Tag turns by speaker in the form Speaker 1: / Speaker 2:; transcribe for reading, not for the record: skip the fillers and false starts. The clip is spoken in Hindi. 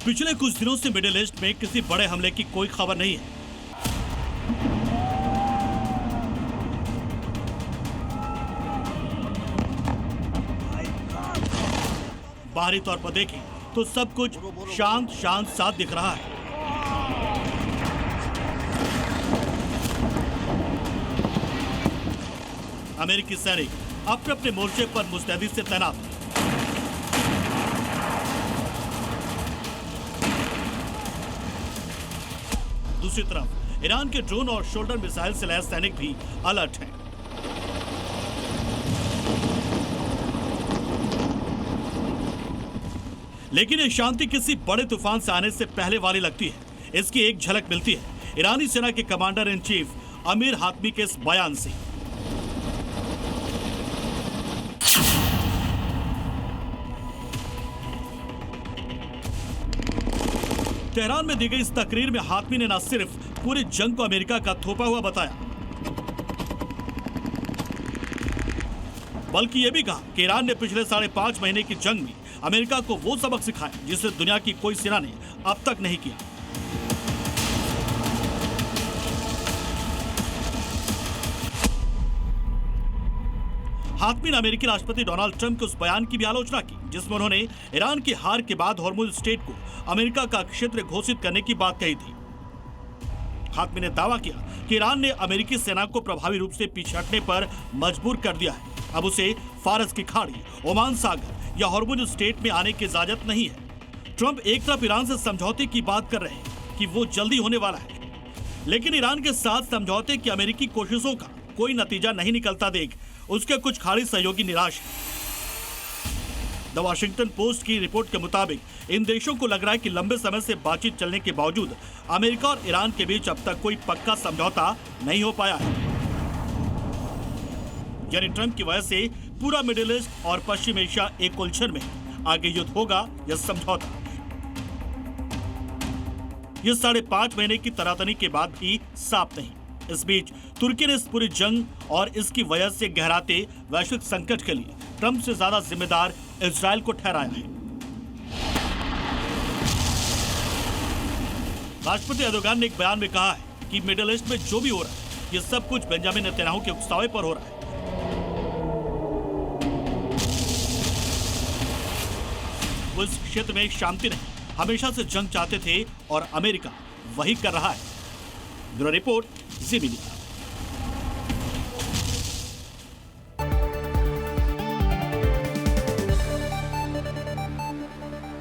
Speaker 1: पिछले कुछ दिनों से मिडिल ईस्ट में किसी बड़े हमले की कोई खबर नहीं है। बाहरी तौर पर देखें तो सब कुछ शांत शांत सा दिख रहा है। अमेरिकी सैनिक अपने अपने मोर्चे पर मुस्तैदी से तैनात हैं। दूसरी तरफ ईरान के ड्रोन और शोल्डर मिसाइल से लैस सैनिक भी अलर्ट हैं। लेकिन ये शांति किसी बड़े तूफान से आने से पहले वाली लगती है। इसकी एक झलक मिलती है ईरानी सेना के कमांडर इन चीफ अमीर हातमी के इस बयान से। तेहरान में दी गई इस तकरीर में हातमी ने न सिर्फ पूरी जंग को अमेरिका का थोपा हुआ बताया, बल्कि यह भी कहा कि ईरान ने पिछले 5.5 महीने की जंग में अमेरिका को वो सबक सिखाया जिसे दुनिया की कोई सेना ने अब तक नहीं किया। हातमी ने अमेरिकी राष्ट्रपति डोनाल्ड ट्रंप के उस बयान की भी आलोचना की जिसमें उन्होंने ईरान की हार के बाद हॉर्मुज स्ट्रेट को अमेरिका का क्षेत्र घोषित करने की बात कही थी। हातमी ने दावा किया कि ईरान ने अमेरिकी सेना को प्रभावी रूप से पीछे हटने पर मजबूर कर दिया है। अब उसे फारस की खाड़ी, ओमान सागर या हॉर्मुज स्ट्रेट में आने की इजाजत नहीं है। ट्रंप एक तरफ ईरान से समझौते की बात कर रहे हैं कि वो जल्दी होने वाला है, लेकिन ईरान के साथ समझौते की अमेरिकी कोशिशों का कोई नतीजा नहीं निकलता देख उसके कुछ खाड़ी सहयोगी निराश हैं। द वाशिंगटन पोस्ट की रिपोर्ट के मुताबिक इन देशों को लग रहा है कि लंबे समय से बातचीत चलने के बावजूद अमेरिका और ईरान के बीच अब तक कोई पक्का समझौता नहीं हो पाया है। यानी ट्रंप की वजह से पूरा मिडिल ईस्ट और पश्चिम एशिया एक उलझन में है। आगे युद्ध होगा या समझौता, ये 5.5 महीने की तनातनी के बाद भी साफ नहीं। इस बीच तुर्की ने इस पूरी जंग और इसकी वजह से गहराते वैश्विक संकट के लिए ट्रंप से ज्यादा जिम्मेदार इजरायल को ठहराया है। राष्ट्रपति एर्दोगान ने एक बयान में कहा है कि मिडिल ईस्ट में जो भी हो रहा है ये सब कुछ बेंजामिन नेतन्याहू के उकसावे पर हो रहा है। वो इस क्षेत्र में शांति नहीं, हमेशा से जंग चाहते थे और अमेरिका वही कर रहा है। ब्यूरो रिपोर्ट, ज़ी मीडिया।